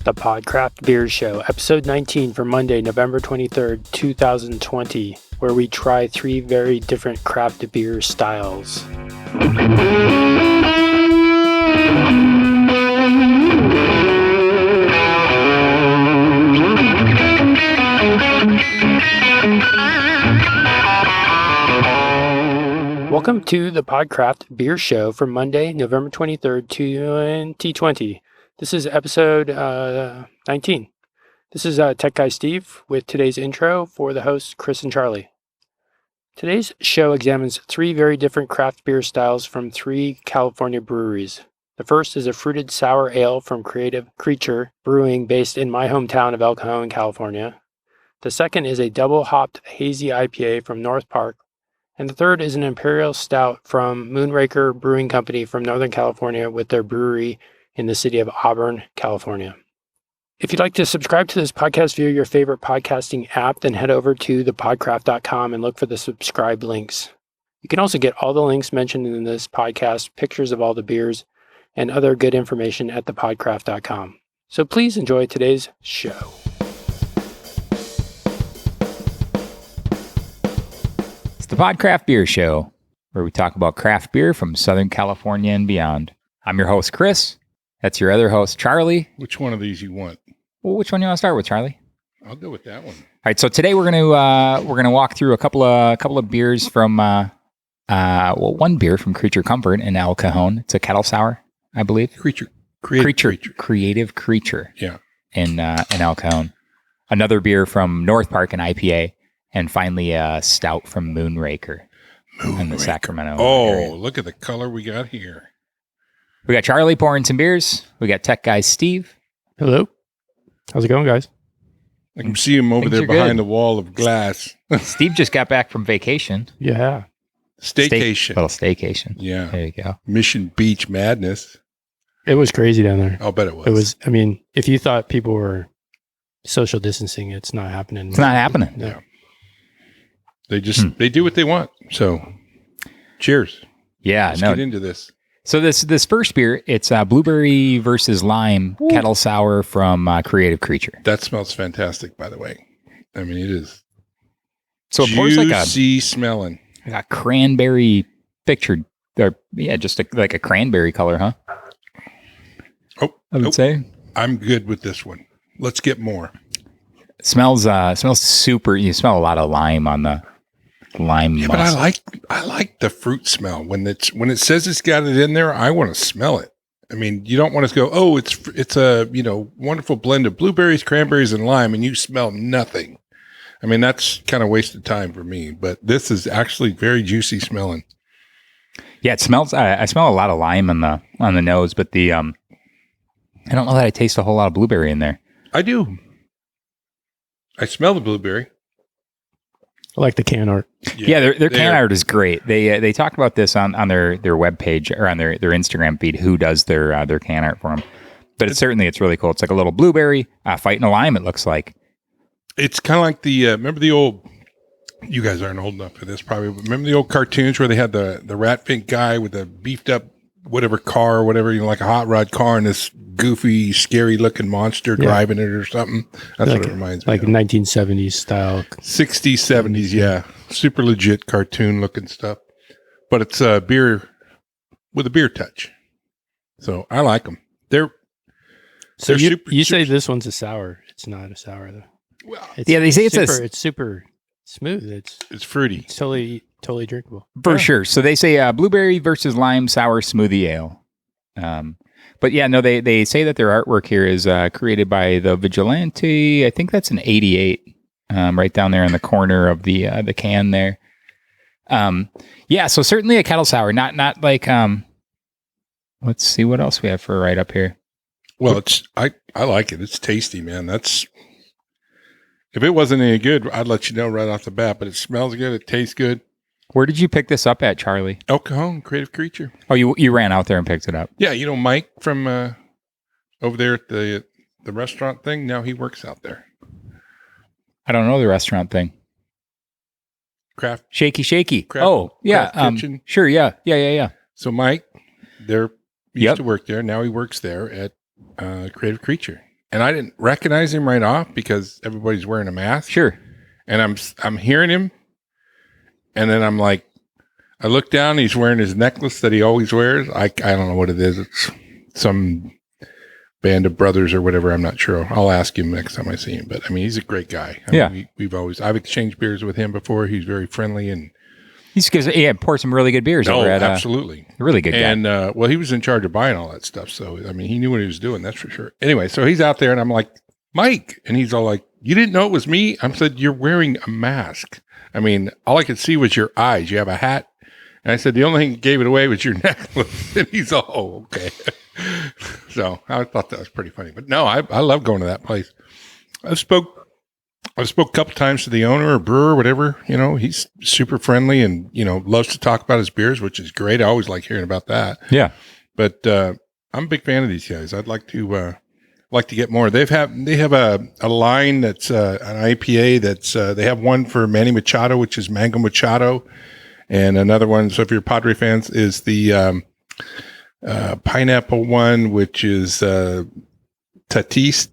the Podcraft Beer Show, episode 19 for Monday, November 23rd, 2020, where we try 3 very different craft beer styles. Welcome to the Podcraft Beer Show for Monday, November 23rd, 2020. This is episode 19. This is Tech Guy Steve with today's intro for the hosts Chris and Charlie. Today's show examines 3 very different craft beer styles from 3 California breweries. The first is a fruited sour ale from Creative Creature Brewing based in my hometown of El Cajon, California. The second is a double-hopped hazy IPA from North Park. And the third is an Imperial Stout from Moonraker Brewing Company from Northern California with their brewery in the city of Auburn, California. If you'd like to subscribe to this podcast via your favorite podcasting app, then head over to thepodcraft.com and look for the subscribe links. You can also get all the links mentioned in this podcast, pictures of all the beers, and other good information at thepodcraft.com. So please enjoy today's show. The Podcraft Beer Show, where we talk about craft beer from Southern California and beyond. I'm your host, Chris. That's your other host, Charlie. Which one of these you want? Well, which one do you want to start with, Charlie? I'll go with that one. All right, so today we're gonna walk through a couple of beers from one beer from Creature Comfort in El Cajon. It's a kettle sour, I believe. Creative Creature. Yeah. In El Cajon. Another beer from North Park, an IPA. And finally, a stout from Moonraker in the Sacramento area. Look at the color we got here. We got Charlie pouring some beers. We got Tech Guy Steve. Hello. How's it going, guys? I can see him over there behind the wall of glass. Steve just got back from vacation. Yeah. Staycation. Little staycation. Yeah. There you go. Mission Beach madness. It was crazy down there. I'll bet it was. It was, I mean, if you thought people were social distancing, it's not happening. It's not happening. No. Yeah. They do what they want. So, cheers. Yeah, Let's get into this. So this first beer, it's blueberry versus lime kettle sour from Creative Creature. That smells fantastic, by the way. I mean, it is. So it pours like juicy smelling. A cranberry pictured, or just like a cranberry color, huh? I would say. I'm good with this one. Let's get more. Smells super. You smell a lot of lime on the lime. Yeah, but I like the fruit smell when it says it's got it in there. I want to smell it. I mean, you don't want to go, oh, it's a wonderful blend of blueberries, cranberries, and lime, and you smell nothing. I mean, that's kind of wasted time for me. But this is actually very juicy smelling. Yeah, it smells. I smell a lot of lime on the nose, but I don't know that I taste a whole lot of blueberry in there. I do. I smell the blueberry. I like the can art. Yeah, their can art is great. They talk about this on their webpage or on their Instagram feed. Who does their can art for them? But it's really cool. It's like a little blueberry fighting a lime. It looks like it's kind of like the remember the old. You guys aren't old enough for this, probably. But remember the old cartoons where they had the rat fink guy with the beefed up whatever car or whatever, like a hot rod car, and this goofy, scary looking monster driving it or something. That's what it reminds me of. Like 1970s style. 60s, 70s, yeah. Super legit cartoon looking stuff. But it's a beer with a beer touch. So I like them. So you say this one's a sour. It's not a sour though. Well, they say it's super smooth. It's fruity. It's totally drinkable. For sure. So they say blueberry versus lime sour smoothie ale. But yeah, no, they say that their artwork here is created by the Vigilante. I think that's an 88, right down there in the corner of the can there. Yeah, so certainly a kettle sour, not like let's see what else we have for right up here. Well, I like it. It's tasty, man. If it wasn't any good, I'd let you know right off the bat, but it smells good, it tastes good. Where did you pick this up at, Charlie? El Cajon, Creative Creature. Oh, you ran out there and picked it up. Yeah, Mike from over there at the restaurant thing. Now he works out there. I don't know the restaurant thing. Craft Shaky. Craft Kitchen. Sure, yeah. So Mike, used to work there. Now he works there at Creative Creature. and I didn't recognize him right off because everybody's wearing a mask. Sure. And I'm hearing him, and then I'm like, I look down. He's wearing his necklace that he always wears. I don't know what it is. It's some band of brothers or whatever. I'm not sure. I'll ask him next time I see him. But I mean, he's a great guy. I mean, I've exchanged beers with him before. He's very friendly and poured some really good beers over at absolutely a really good guy. And well, he was in charge of buying all that stuff. So I mean, he knew what he was doing. That's for sure. Anyway, so he's out there, and I'm like, Mike, and he's all like, "You didn't know it was me?" I said, "You're wearing a mask. I mean, all I could see was your eyes. You have a hat." And I said, "The only thing that gave it away was your necklace." And he's all, "Oh, okay." So I thought that was pretty funny. But no, I love going to that place. I've spoke a couple times to the owner or brewer, whatever. You know, he's super friendly and, you know, loves to talk about his beers, which is great. I always like hearing about that. Yeah. But I'm a big fan of these guys. I'd like to get more. They have a line that's an IPA that's they have one for Manny Machado, which is Mango Machado, and another one. So if you're Padre fans, is the pineapple one, which is Tatis,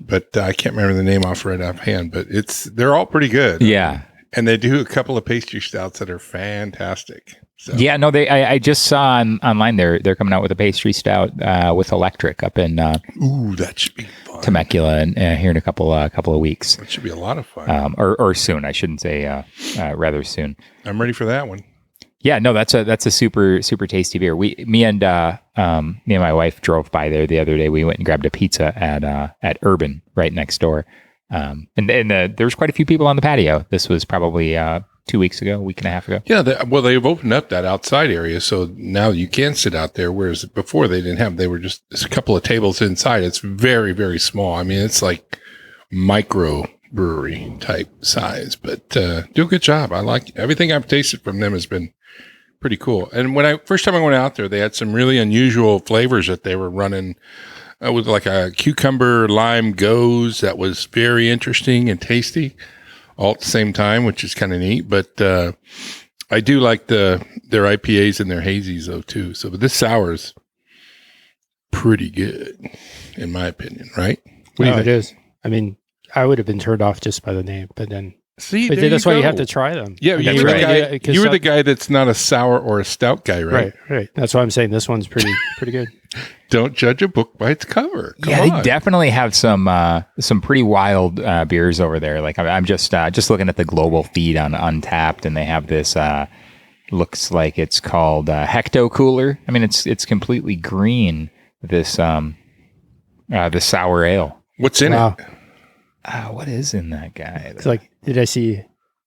but I can't remember the name right offhand. But they're all pretty good. Yeah, and they do a couple of pastry stouts that are fantastic. So. Yeah, no, I just saw online they're coming out with a pastry stout with electric up in ooh, that should be fun. Temecula and here in a couple of weeks. That should be a lot of fun. Or soon. I shouldn't say rather soon. I'm ready for that one. Yeah, no, that's a super tasty beer. Me and my wife drove by there the other day. We went and grabbed a pizza at Urban right next door. And there was quite a few people on the patio. This was probably 2 weeks ago, a week and a half ago. Yeah, they've opened up that outside area, so now you can sit out there, whereas before they didn't have. They were just a couple of tables inside. It's very, very small. I mean, it's like micro brewery type size, but do a good job. I like everything I've tasted from them has been pretty cool. And first time I went out there, they had some really unusual flavors that they were running. It was like a cucumber lime goes that was very interesting and tasty all at the same time, which is kind of neat. But I do like their IPAs and their hazies though too. So, but this sour is pretty good in my opinion, right? It is. I mean, I would have been turned off just by the name, but then that's why you have to try them. Yeah, you were the guy that's not a sour or a stout guy, right? Right. That's why I'm saying this one's pretty good. Don't judge a book by its cover. Come on. They definitely have some pretty wild beers over there. Like I'm just looking at the global feed on Untapped, and they have this. Looks like it's called Hecto Cooler. I mean, it's completely green. This the sour ale. What's in it? What is in that guy? It's like, did I see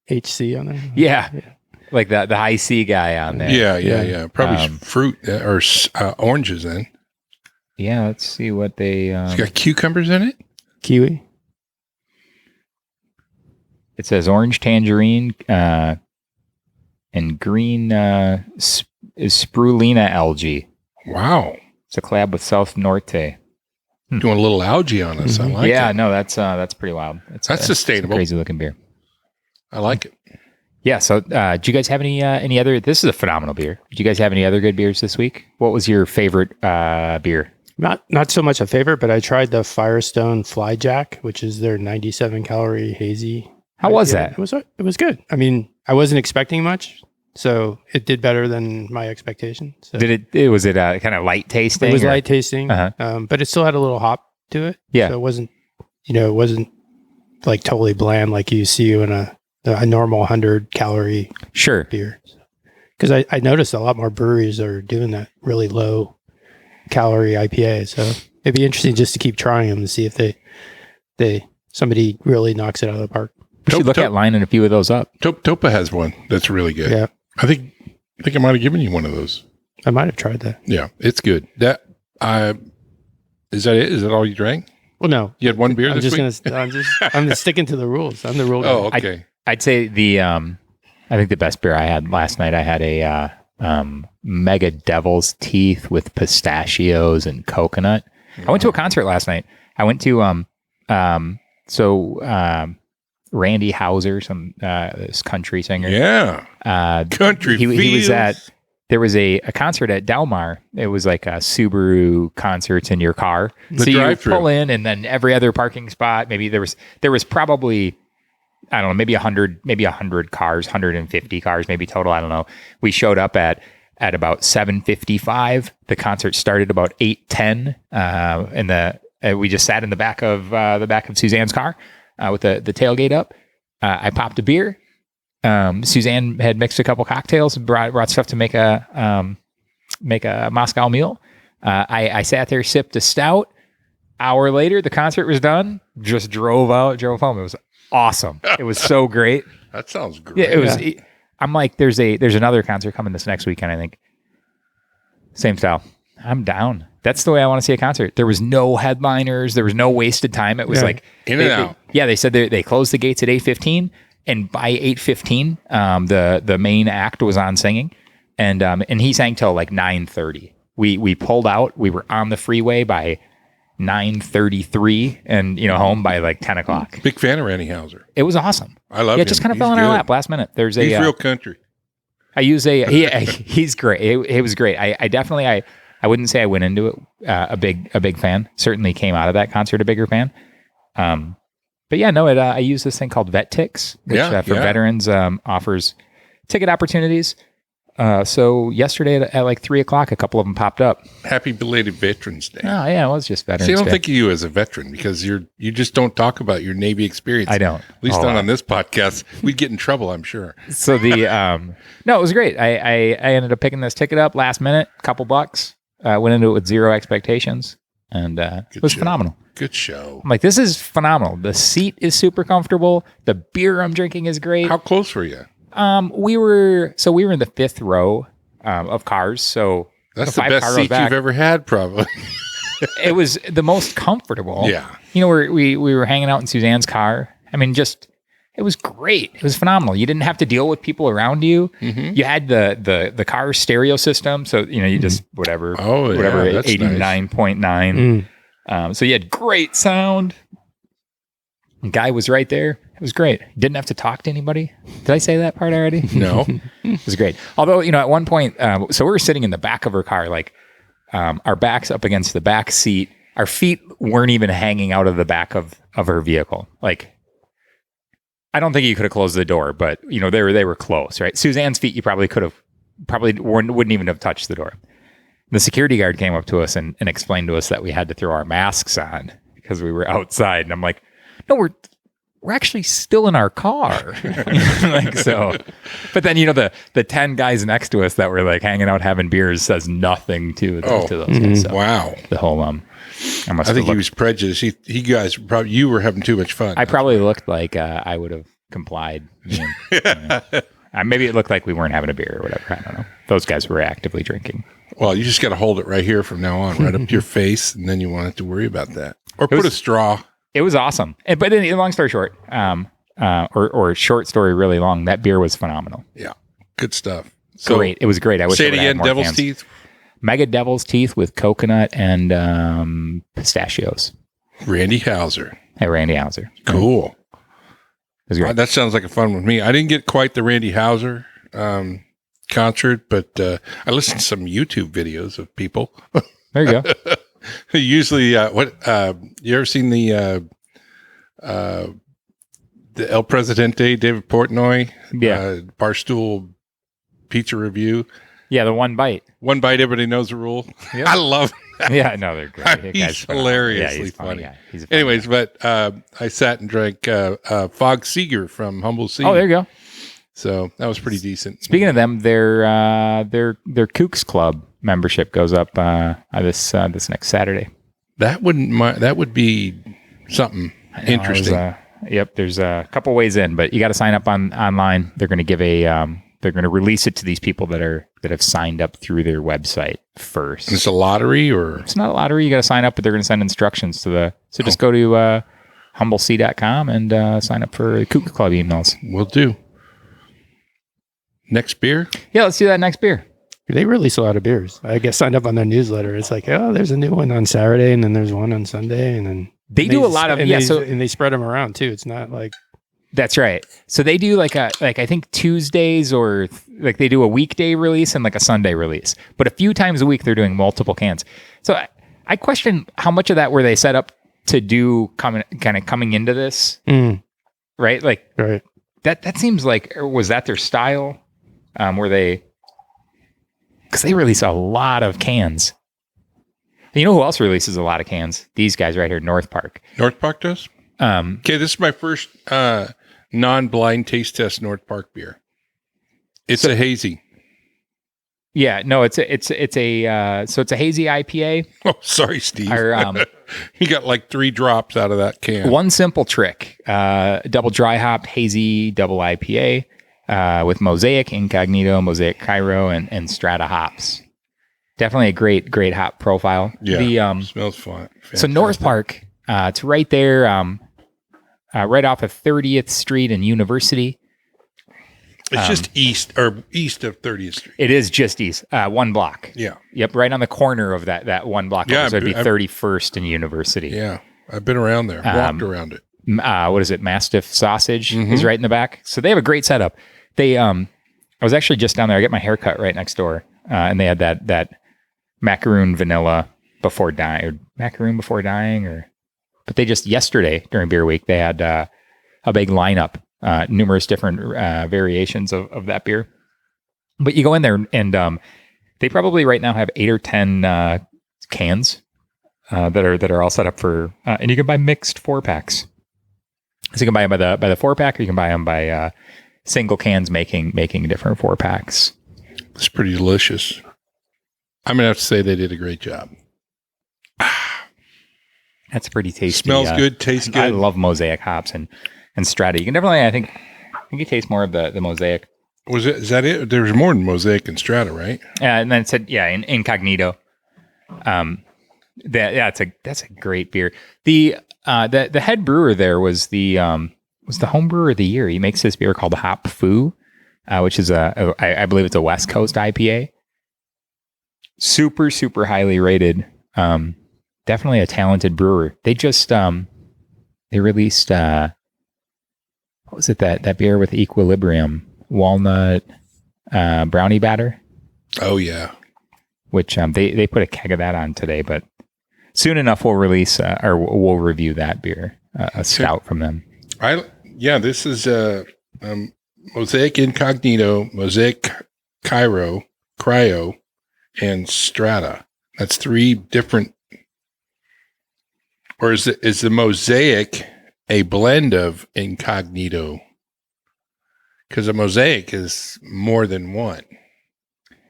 HC on there? Yeah. Like the high C guy on there. Yeah. Probably fruit or oranges in. Yeah, let's see what they... it's got cucumbers in it? Kiwi? It says orange tangerine and green is spirulina algae. Wow. It's a collab with South Norte. Doing a little algae on us. Mm-hmm. I like it. Yeah, no, that's pretty wild. That's sustainable. Crazy looking beer. I like it. Yeah. So, do you guys have any other? This is a phenomenal beer. Did you guys have any other good beers this week? What was your favorite beer? Not so much a favorite, but I tried the Firestone Flyjack, which is their 97 calorie hazy. How was that? It was good. I mean, I wasn't expecting much, so it did better than my expectations. So. Was it kind of light tasting? It was light tasting, but it still had a little hop to it. Yeah. So it wasn't like totally bland like you see in a normal 100 calorie beer. Because I noticed a lot more breweries are doing that really low calorie IPA. So it'd be interesting just to keep trying them to see if somebody really knocks it out of the park. We should look at lining a few of those up. Topa has one that's really good. Yeah. I think I might have given you one of those. I might have tried that. Yeah, it's good. Is that it? Is that all you drank? Well, no. You had one beer this week? I'm just sticking to the rules. I'm the rule guy. Oh, okay. I'd say I think the best beer I had last night, I had a Mega Devil's Teeth with pistachios and coconut. I went to a concert last night. I went to Randy Houser, some this country singer. Yeah. Country he was at there was a concert at Delmar. It was like a Subaru concerts in your car. The so you drive-thru. pull in, and then every other parking spot, maybe there was probably, I don't know, maybe 100 cars, 150 cars, maybe total. I don't know. We showed up at about 7:55. The concert started about 8:10. We just sat in the back of Suzanne's car with the tailgate up. I popped a beer. Suzanne had mixed a couple cocktails, brought stuff to make a Moscow Mule. I sat there, sipped a stout. Hour later, the concert was done. Just drove home. It was awesome. It was so great. That sounds great. Yeah, it was. I'm like, there's another concert coming this next weekend, I think. Same style. I'm down. That's the way I want to see a concert. There was no headliners. There was no wasted time. It was like in and out. They said they closed the gates at 8:15, and by 8:15, the main act was on singing, and he sang till like 9:30. We pulled out. We were on the freeway by 9:33, and home by like 10 o'clock. Big fan of Randy Houser. It was awesome. I love him. Yeah, it just kind of fell in our lap last minute. He's real country. He's great. It was great. I definitely, I wouldn't say I went into it a big fan. Certainly came out of that concert a bigger fan. But yeah, no, I use this thing called VetTix, which for veterans offers ticket opportunities. So yesterday at like 3:00, a couple of them popped up. Happy belated Veterans Day. Oh yeah, it was just Veterans See, I don't Day. think of you as a veteran because you just don't talk about your Navy experience. I don't. At least not on this podcast. We'd get in trouble, I'm sure. So no, it was great. I ended up picking this ticket up last minute, couple bucks. Went into it with zero expectations, and it was phenomenal. Good show. I'm like, this is phenomenal. The seat is super comfortable. The beer I'm drinking is great. How close were you? We were in the 5th row of cars. So that's the best seat you've ever had, probably. It was the most comfortable. Yeah. We were hanging out in Suzanne's car. I mean, it was great. It was phenomenal. You didn't have to deal with people around you. Mm-hmm. You had the car stereo system, so you just whatever 89.9. So you had great sound. The guy was right there. It was great. Didn't have to talk to anybody. Did I say that part already? No. It was great. Although, at one point, so we were sitting in the back of her car, like our backs up against the back seat. Our feet weren't even hanging out of the back of her vehicle. Like, I don't think you could have closed the door, but they were close, right? Suzanne's feet, you probably wouldn't even have touched the door. The security guard came up to us and explained to us that we had to throw our masks on because we were outside. And I'm like, no, we're actually still in our car. Like, so, but then, the 10 guys next to us that were like hanging out having beers says nothing to those guys. So wow. The whole, I think he was prejudiced. You were having too much fun. I probably looked like I would have complied. Maybe it looked like we weren't having a beer or whatever. I don't know. Those guys were actively drinking. Well, you just got to hold it right here from now on, right up to your face, and then you won't have to worry about that. Or put a straw. It was awesome. But then, long story short, or short story really long, that beer was phenomenal. Yeah. Good stuff. So, great. It was great. I wish say it again, Devil's cans. Teeth? Mega Devil's Teeth with coconut and pistachios. Randy Houser. Hey, Randy Houser. Cool. It was great. That sounds like a fun with me. I didn't get quite the Randy Houser concert, but I listened to some YouTube videos of people. There you go. Usually, you ever seen the El Presidente, David Portnoy? Yeah. Barstool Pizza Review. Yeah, the one bite. One bite, everybody knows the rule. Yep. I love that. Yeah, no, they're great. He's hilariously he's funny. He's a funny Anyways, guy. but I sat and drank Fog Seeger from Humble Sea. Oh, there you go. So that was pretty decent. Speaking of them, their Kooks Club membership goes up this next Saturday. That would be something interesting. Yep, there's a couple ways in, but you got to sign up online. They're going to give they're going to release it to these people that have signed up through their website first. And it's a lottery, or it's not a lottery. You got to sign up, but they're going to send instructions to just go to humblesea.com and sign up for Kooks Club emails. Will do. Next beer? Yeah, let's do that next beer. They release a lot of beers. I get signed up on their newsletter. It's like, oh, there's a new one on Saturday, and then there's one on Sunday, and then they do a lot of and they spread them around too. It's not like That's right. So they do like I think Tuesdays or like they do a weekday release and like a Sunday release. But a few times a week they're doing multiple cans. So I question how much of that were they set up to do coming into this, right? Like Right. that seems like, or was that their style? Were they? Because they release a lot of cans. You know who else releases a lot of cans? These guys right here, North Park. North Park does? Okay, this is my first non-blind taste test North Park beer. It's a hazy. Yeah, no, it's a hazy IPA. Oh, sorry, Steve. Or, you got like 3 drops out of that can. one simple trick: double dry hop hazy double IPA with Mosaic Incognito, Mosaic Cairo, and Strata hops. Definitely a great hop profile. Yeah, smells fun. Fantastic. So North Park, it's right there, right off of 30th Street and University. It's just east of 30th Street. It is just east, 1 block. Yeah. Yep, right on the corner of that 1 block. Yeah, so it'd be 31st and University. Yeah, I've been around there, walked around it. What is it? Mastiff Sausage is right in the back. So they have a great setup. They, I was actually just down there. I get my hair cut right next door, and they had that macaroon vanilla before dying, but they just yesterday during Beer Week they had a big lineup, numerous different variations of that beer. But you go in there and they probably right now have 8 or 10 cans that are all set up for, and you can buy mixed 4-packs. So you can buy them by the 4-pack, or you can buy them by single cans making different 4-packs. It's pretty delicious. I'm gonna have to say they did a great job. That's pretty tasty. Smells good, tastes good. I love Mosaic hops and Strata. You can definitely, I think you taste more of the Mosaic. Is that it? There's more than Mosaic and Strata, right? And then it said, Incognito. That's a great beer. The head brewer there was the home brewer of the year. He makes this beer called Hop Foo, which is I believe it's a West Coast IPA. Super, super highly rated. Definitely a talented brewer. They just they released what was it, that beer with Equilibrium walnut brownie batter? Oh yeah. Which they put a keg of that on today, but soon enough we'll release or we'll review that beer, a stout from them. This is Mosaic Incognito, Mosaic Cairo, Cryo, and Strata. That's 3 different. Or is the Mosaic a blend of Incognito? Because a Mosaic is more than one.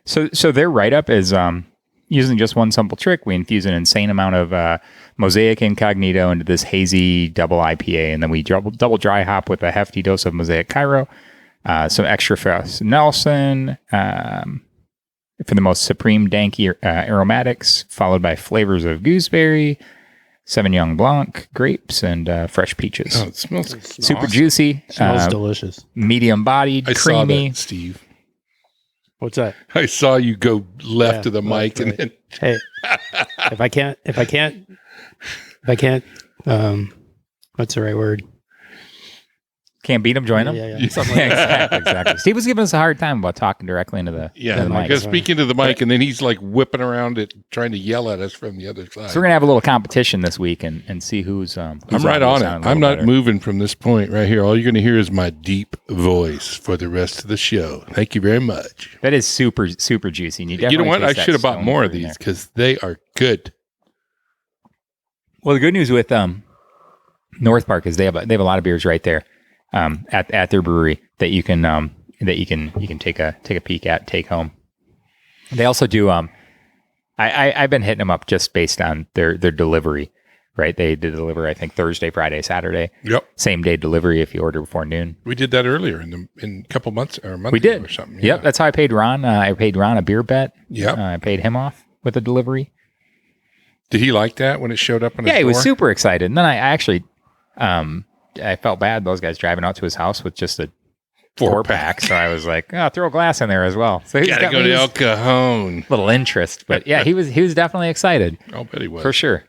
So their write-up is using just one simple trick. We infuse an insane amount of Mosaic Incognito into this hazy double IPA, and then we double dry hop with a hefty dose of Mosaic Cairo, some extra fresh Nelson, for the most supreme danky aromatics, followed by flavors of gooseberry, Sauvignon Blanc, grapes, and fresh peaches. Oh, it smells super awesome. Juicy. Smells delicious. Medium bodied, creamy. Saw that, Steve. What's that? I saw you go left of the mic, right. and then Hey, if I can't, what's the right word? Can't beat them, join them. Yeah. Exactly. Steve was giving us a hard time about talking directly into the yeah, the mic. because speaking to the mic, and then he's like whipping around it, trying to yell at us from the other side. So we're gonna have a little competition this week and see who's I'm right on it. I'm not moving from this point right here. All you're going to hear is my deep voice for the rest of the show. Thank you very much. That is super juicy. And You know what? I should have bought more of these because they are good. Well, the good news with North Park is they have a lot of beers right there at their brewery that you can take a peek at, take home. They also do. I've been hitting them up just based on their delivery. Right, they deliver I think Thursday, Friday, Saturday. Yep, same day delivery if you order before noon. We did that earlier in a couple months or a month. We did or something. Yeah. Yep, that's how I paid Ron. I paid Ron a beer bet. Yep, I paid him off with a delivery. Did he like that when it showed up on his door? Yeah, he was super excited. And then I actually, I felt bad those guys driving out to his house with just a 4-pack. So I was like, oh, throw a glass in there as well. So he's gotta go to El Cajon. Little interest, but yeah, he was definitely excited. I'll bet he was for sure.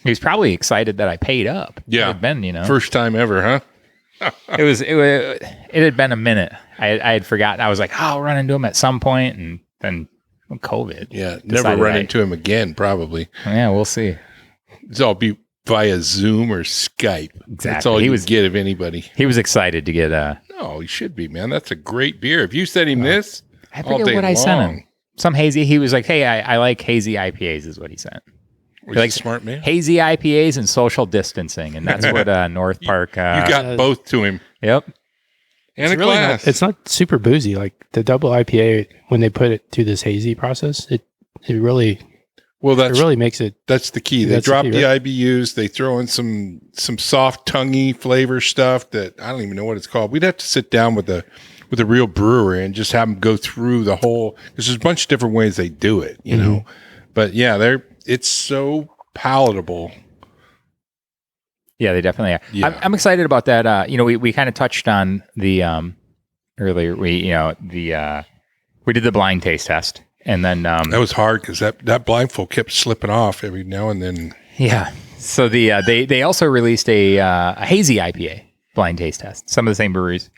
He was probably excited that I paid up. Yeah, Ben, first time ever, huh? It had been a minute. I had forgotten. I was like, oh, I'll run into him at some point, and then COVID. Yeah, never run into him again, probably. Yeah, we'll see. It's all be via Zoom or Skype. Exactly. That's all you get of anybody. He was excited to get No, he should be, man. That's a great beer. If you sent him this, I all forget day what I sent long. him. Some hazy. He was like, hey, I like hazy IPAs is what he sent. Was Like he a smart man? Hazy IPAs and social distancing. And that's what North Park. You got both to him. Yep. And It's a really glass. it's not super boozy. Like the double IPA, when they put it through this hazy process, it really makes it. That's the key. They That's the drop key, the right? IBUs. They throw in some soft, tonguey flavor stuff that I don't even know what it's called. We'd have to sit down with a real brewer and just have them go through the whole. Because there's a bunch of different ways they do it, you know. But yeah, it's so palatable. Yeah, they definitely are. Yeah. I'm excited about that. We kind of touched on the earlier. We did the blind taste test, and then That was hard because that blindfold kept slipping off every now and then. yeah. So they also released a hazy IPA blind taste test. Some of the same breweries,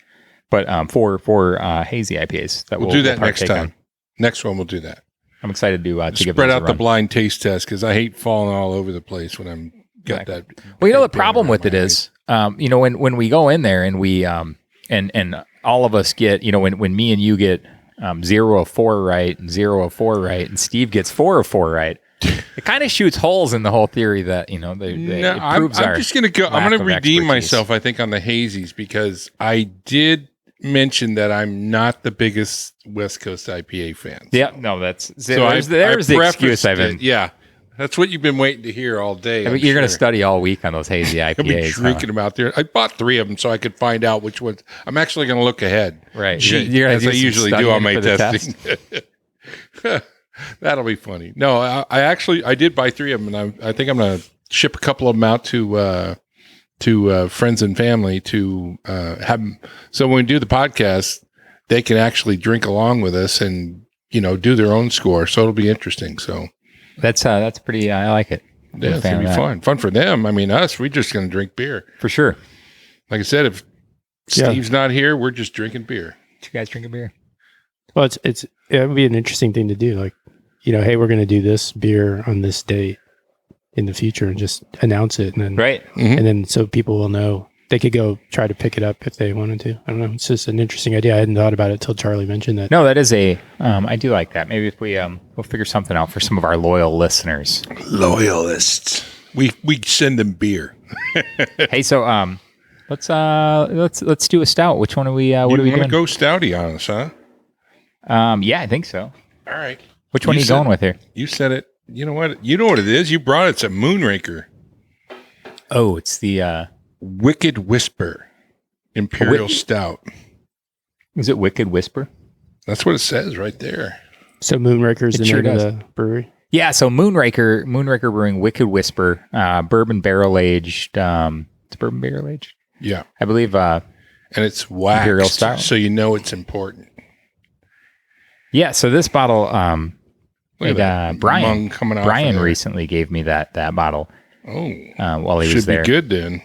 but for hazy IPAs that We'll do that next partake time. on. Next one, we'll do that. I'm excited to give Spread those a out the run. blind taste test because I hate falling all over the place when I'm got that. Well, the problem with it is, when we go in there and we and all of us get, when me and you get 0 of 4 right and 0 of 4 right, and Steve gets 4 of 4 right, it kind of shoots holes in the whole theory that it I'm proves our just gonna go. I'm lack gonna of redeem expertise. myself. I think on the hazies because I did mention that I'm not the biggest West Coast IPA fan. Yeah, no, that's So there's the excuse prefaced I've been. it. Yeah, that's what you've been waiting to hear all day. I mean, I'm you're going to sure. study all week on those hazy I'll be IPAs. drinking them out there. I bought 3 of them so I could find out which ones. I'm actually going to look ahead. Right. Cheat, You're gonna as do I some usually do studying on my for the testing. That'll be funny. No, I did buy 3 of them, and I think I'm going to ship a couple of them out to friends and family to have them. So when we do the podcast, they can actually drink along with us and do their own score. So it'll be interesting. So That's pretty. I like it. I'm yeah, a it's fan gonna be of that. fun. Fun for them. I mean, us, we're just going to drink beer. For sure. Like I said, if Yeah. Steve's not here, we're just drinking beer. Did you guys drink a beer? Well, it would be an interesting thing to do. Like, hey, we're going to do this beer on this date in the future, and just announce it, and then Right. and then so people will know. They could go try to pick it up if they wanted to. I don't know. It's just an interesting idea. I hadn't thought about it till Charlie mentioned that. No, that is a. I do like that. Maybe if we'll figure something out for some of our loyal listeners. Loyalists. We send them beer. Hey, so let's do a stout. Which one are we? What are we want to doing? go stouty on us, huh? Yeah, I think so. All right. Which one are you said- going with here? You said it. You know what? You know what it is. You brought it. It's a Moonraker. Oh, it's the. Wicked Whisper Imperial Stout. Is it Wicked Whisper? That's what it says right there. So Moonraker's It the sure name does. of the brewery. Yeah, so Moonraker Brewing Wicked Whisper, bourbon barrel aged. It's bourbon barrel aged, Yeah. I believe. And it's Imperial waxed, style. so you know it's important. Yeah, so this bottle, Look at that mung coming off Brian of there. recently gave me that bottle Oh, while he was should there. be good then.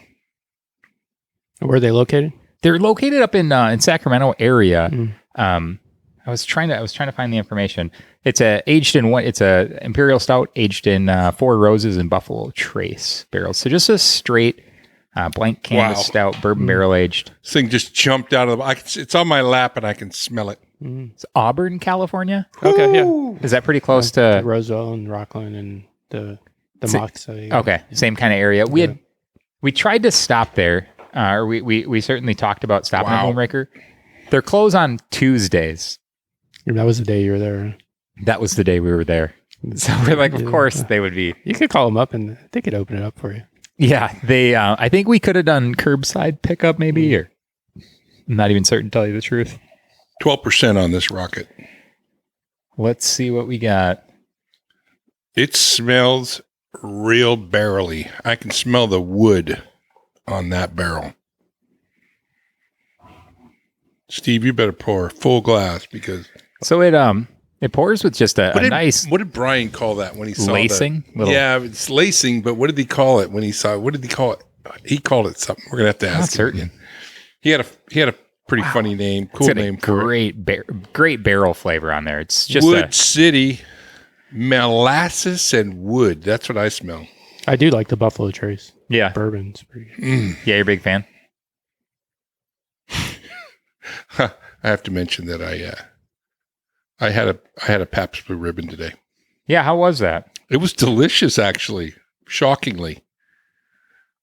Where are they located? They're located up in Sacramento area. Mm. I was trying to find the information. It's It's a Imperial Stout aged in 4 Roses and Buffalo Trace barrels. So just a straight blank canvas Wow. stout, bourbon barrel aged. This thing just jumped out of the. It's on my lap and I can smell it. It's Auburn, California. Okay, yeah. Is that pretty close to? Roswell and Rockland and the Si- Mox. Okay, same kind of area. We tried to stop there, or we certainly talked about stopping Wow. at Moonraker. They're closed on Tuesdays. That was the day you were there. That was the day we were there. So we're like, of Yeah. course they would be. You could call them up and they could open it up for you. Yeah, they. I think we could have done curbside pickup, maybe, or I'm not even certain. To tell you the truth, 12% on this rocket. let's see what we got. It smells real barrely. I can smell the wood on that barrel. Steve, you better pour a full glass because So it pours with just a nice What did Brian call that when he saw lacing. The, yeah, it's lacing. But what did he call it when he saw? What did he call it? He called it something. We're gonna have to Not ask. him certain. again. He had a pretty funny name, cool name for it. Great barrel flavor on there. It's just Wood City molasses and wood. That's what I smell. I do like the Buffalo Trace. Yeah. Bourbon's pretty good. Yeah, you're a big fan. I have to mention that I had a Pabst Blue Ribbon today. Yeah, how was that? It was delicious, actually. Shockingly.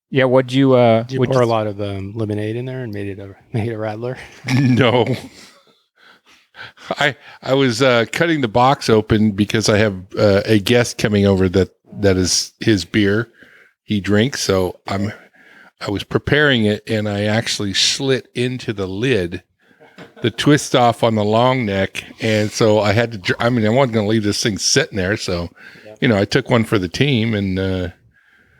Yeah, what'd you Did you pour a lot of lemonade in there and made it a rattler? No. I was cutting the box open because I have a guest coming over that is his beer he drinks. So I was preparing it, and I actually slit into the lid, the twist off on the long neck, and so I had to. I wasn't going to leave this thing sitting there, so I took one for the team and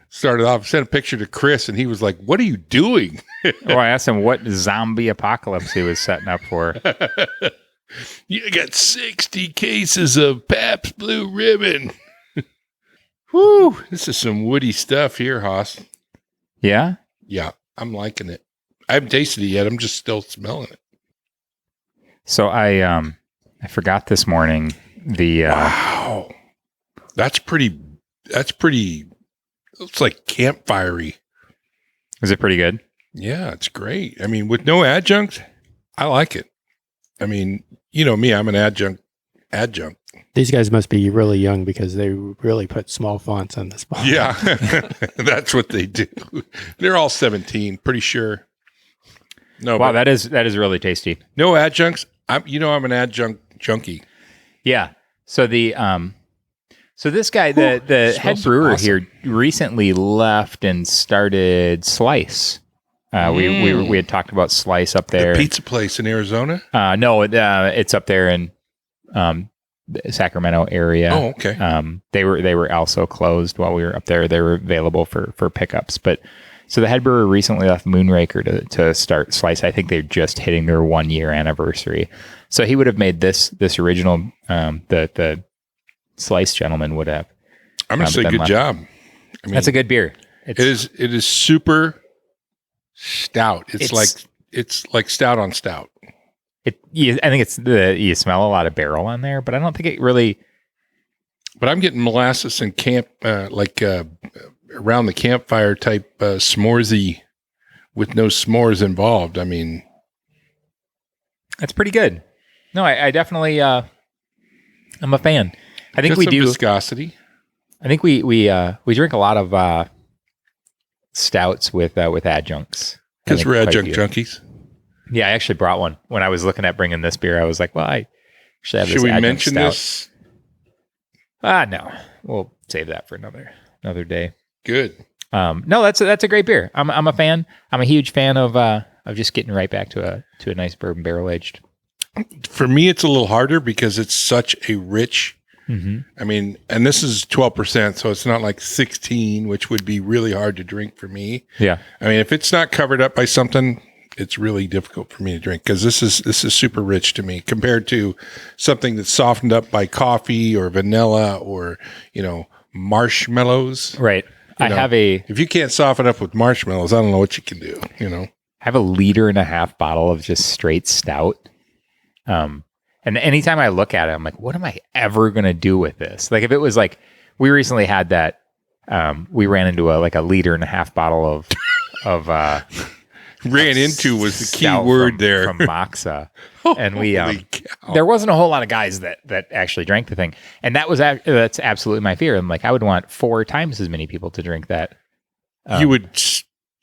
started off. Sent a picture to Chris, and he was like, "What are you doing?" I asked him what zombie apocalypse he was setting up for. You got 60 cases of Pabst Blue Ribbon. Whew, this is some woody stuff here, Haas. Yeah? Yeah, I'm liking it. I haven't tasted it yet. I'm just still smelling it. So I forgot this morning the wow. That's pretty it's like campfirey. Is it pretty good? Yeah, it's great. With no adjunct, I like it. You know me, I'm an adjunct. These guys must be really young because they really put small fonts on this bottle. Yeah, that's what they do. They're all 17, pretty sure. No, wow, that is really tasty. No adjuncts. I'm an adjunct junkie. Yeah. So this guy, the head brewer here, recently left and started Slice. We had talked about Slice up there. The pizza place in Arizona? No, it's up there in the Sacramento area. Oh, okay. They were also closed while we were up there. They were available for pickups. But so the head brewer recently left Moonraker to start Slice. I think they're just hitting their 1 year anniversary. So he would have made this original. The Slice gentleman would have. I'm gonna say good job. That's a good beer. It is super stout. It's like stout on stout. I think it's you smell a lot of barrel on there, but I don't think it really. But I'm getting molasses and around the campfire type s'moresy with no s'mores involved. That's pretty good. No, I definitely. I'm a fan. I think we do viscosity. I think we drink a lot of stouts with adjuncts because we're adjunct junkies. Yeah, I actually brought one when I was looking at bringing this beer. I was like, well, I actually have this. Should we mention stout. this? No, we'll save that for another day. Good. No, that's a great beer. I'm a fan. I'm a huge fan of just getting right back to a nice bourbon barrel aged. For me, it's a little harder because it's such a rich. Mm-hmm. And this is 12%, so it's not like 16, which would be really hard to drink for me. Yeah. If it's not covered up by something, it's really difficult for me to drink because this is super rich to me compared to something that's softened up by coffee or vanilla or, marshmallows. Right. If you can't soften up with marshmallows, I don't know what you can do, I have a 1.5 liter bottle of just straight stout. And anytime I look at it, I'm like, what am I ever going to do with this? Like if it was like, we recently had that, we ran into a 1.5 liter bottle of ran into was the key word there from Moxa. And we, there wasn't a whole lot of guys that actually drank the thing. And that's absolutely my fear. I'm like, I would want 4 times as many people to drink that. You would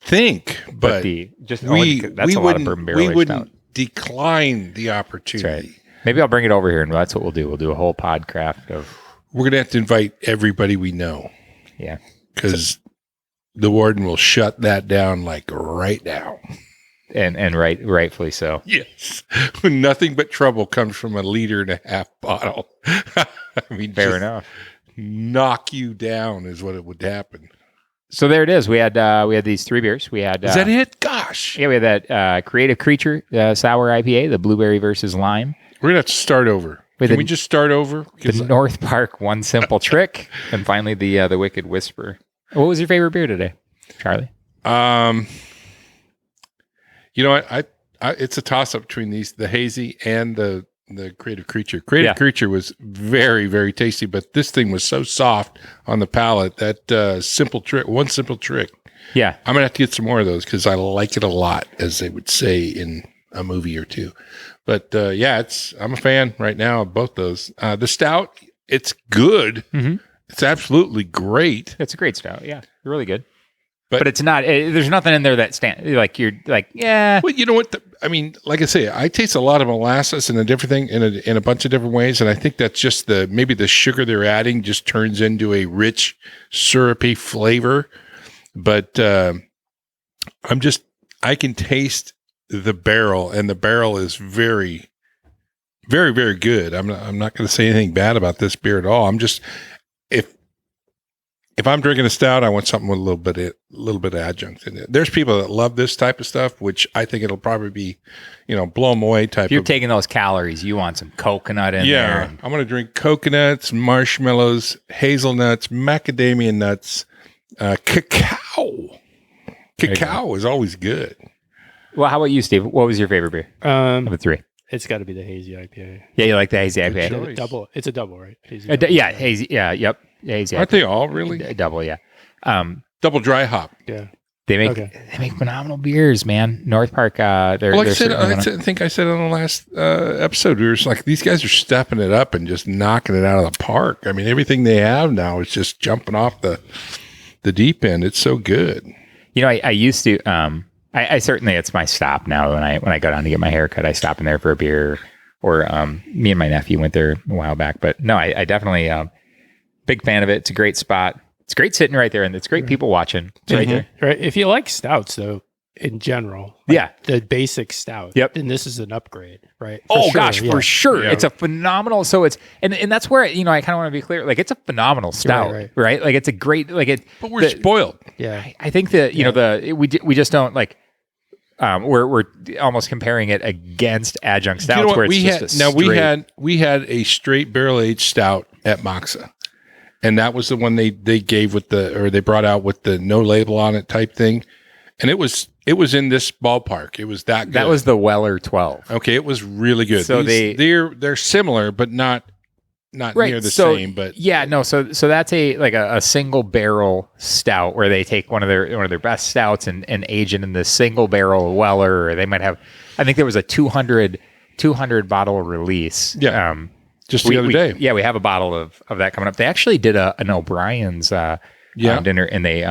think, but that's a lot of bourbon barrel. We wouldn't decline the opportunity. That's right. Maybe I'll bring it over here, and that's what we'll do. We'll do a whole podcraft of. We're gonna have to invite everybody we know. Yeah, because the warden will shut that down right now, and rightfully so. Yes, nothing but trouble comes from a 1.5 liter bottle. Fair enough. Knock you down is what it would happen. So there it is. We had these 3 beers. We had is that it? Gosh, yeah. We had that Creative Creature Sour IPA, the blueberry versus lime. We're gonna have to start over. Can we just start over? The North Park One Simple Trick, and finally the Wicked Whisper. What was your favorite beer today, Charlie? You know what? I it's a toss up between the hazy and the Creative Creature. Creative Creature was very, very tasty, but this thing was so soft on the palate that one simple trick. Yeah. I'm gonna have to get some more of those because I like it a lot, as they would say in a movie or two. But I'm a fan right now of both those. The Stout, it's good. Mm-hmm. It's absolutely great. It's a great stout. Yeah, really good. But it's not. There's nothing in there that you're like, yeah. Well, you know what? Like I say, I taste a lot of molasses and a different thing in a bunch of different ways, and I think that's just maybe the sugar they're adding just turns into a rich, syrupy flavor. But I can taste the barrel, and the barrel is very, very, very good. I'm not going to say anything bad about this beer at all. I'm just if I'm drinking a stout, I want something with a little bit of adjunct in it. There's people that love this type of stuff, which I think it'll probably be, blow them away type. If you're taking those calories, you want some coconut in there. Yeah, I'm going to drink coconuts, marshmallows, hazelnuts, macadamia nuts, cacao. Cacao is always good. Well, how about you, Steve? What was your favorite beer of the three? It's got to be the hazy IPA. Yeah, you like the hazy IPA? Double. It's a double, right? Hazy yeah, hazy. Yeah, yep. Hazy Aren't they all really double? Yeah, double dry hop. Yeah, they make phenomenal beers, man. North Park. I think I said on the last episode, we were just like, these guys are stepping it up and just knocking it out of the park. I mean, everything they have now is just jumping off the deep end. It's so good. I used to. I certainly, it's my stop now. When I go down to get my haircut, I stop in there for a beer. Or me and my nephew went there a while back. But no, I definitely big fan of it. It's a great spot. It's great sitting right there, and it's great people watching. It's right there. Right. If you like stouts, though, in general, the basic stout. Yep. And this is an upgrade, right? For sure. Yeah. It's a phenomenal. So it's and that's where I kind of want to be clear. Like, it's a phenomenal stout, right? Like, it's a great But we're spoiled. Yeah. I think that we just don't like. We're almost comparing it against adjunct stouts. You know what? We had a straight barrel aged stout at Moxa, and that was the one they gave they brought out with the no label on it type thing, and it was in this ballpark. It was that good. That was the Weller 12. Okay, it was really good. So they're similar, but not near the same. But so that's a single barrel stout where they take one of their best stouts and age it in the single barrel Weller. Or they might have, I think there was a 200 bottle release. Yeah. Just the other day. Yeah, we have a bottle of that coming up. They actually did an O'Brien's dinner, and they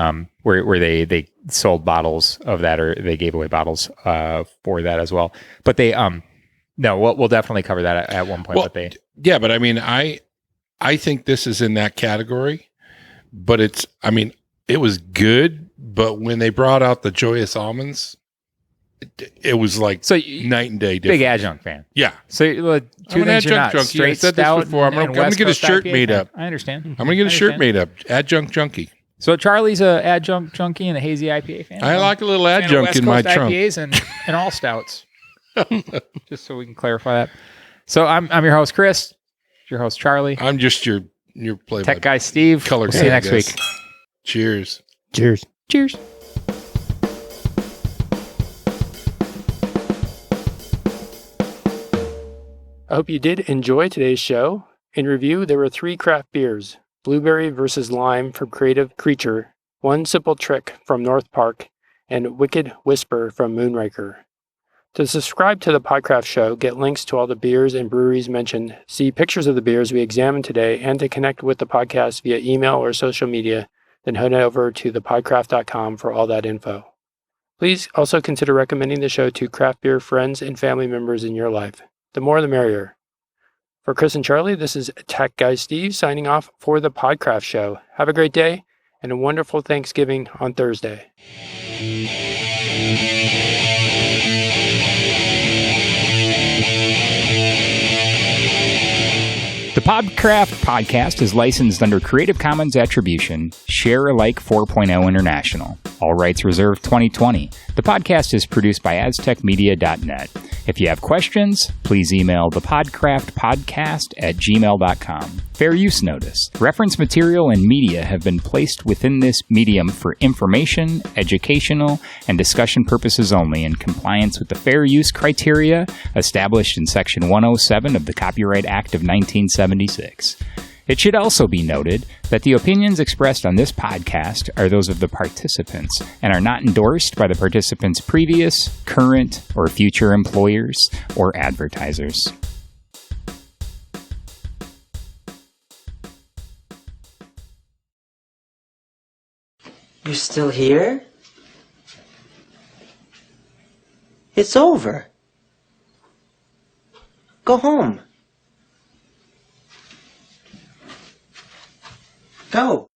where they sold bottles of that, or they gave away bottles for that as well. But they no, we'll definitely cover that at one point. But I mean, I think this is in that category, but it was good. But when they brought out the Joyous Almonds, it was like night and day difference. Big adjunct fan. Yeah. So two things you're not. Junkie. Straight I said stout this before. I'm going to get a shirt made up. I understand. I'm going to get a shirt made up. Adjunct junkie. So Charlie's a adjunct junkie and a hazy IPA fan. I like a little adjunct in my trunk. IPAs and all stouts. Just so we can clarify that. So I'm your host, Chris. Your host, Charlie. I'm just your play tech guy, Steve. Color. We'll see you next week. Cheers. Cheers. Cheers. I hope you did enjoy today's show. In review, there were 3 craft beers: Blueberry versus Lime from Creative Creature, One Simple Trick from North Park, and Wicked Whisper from Moonraker. To subscribe to the Podcraft Show, get links to all the beers and breweries mentioned, see pictures of the beers we examined today, and to connect with the podcast via email or social media, then head over to thepodcraft.com for all that info. Please also consider recommending the show to craft beer friends and family members in your life. The more the merrier. For Chris and Charlie, this is Tech Guy Steve signing off for the Podcraft Show. Have a great day and a wonderful Thanksgiving on Thursday. The Podcraft podcast is licensed under Creative Commons Attribution, Share Alike 4.0 International. All rights reserved 2020. The podcast is produced by aztecmedia.net. If you have questions, please email thepodcraftpodcast@gmail.com. Fair use notice. Reference material and media have been placed within this medium for information, educational, and discussion purposes only in compliance with the fair use criteria established in Section 107 of the Copyright Act of 1976. It should also be noted that the opinions expressed on this podcast are those of the participants and are not endorsed by the participants' previous, current, or future employers or advertisers. You're still here? It's over. Go home. Go.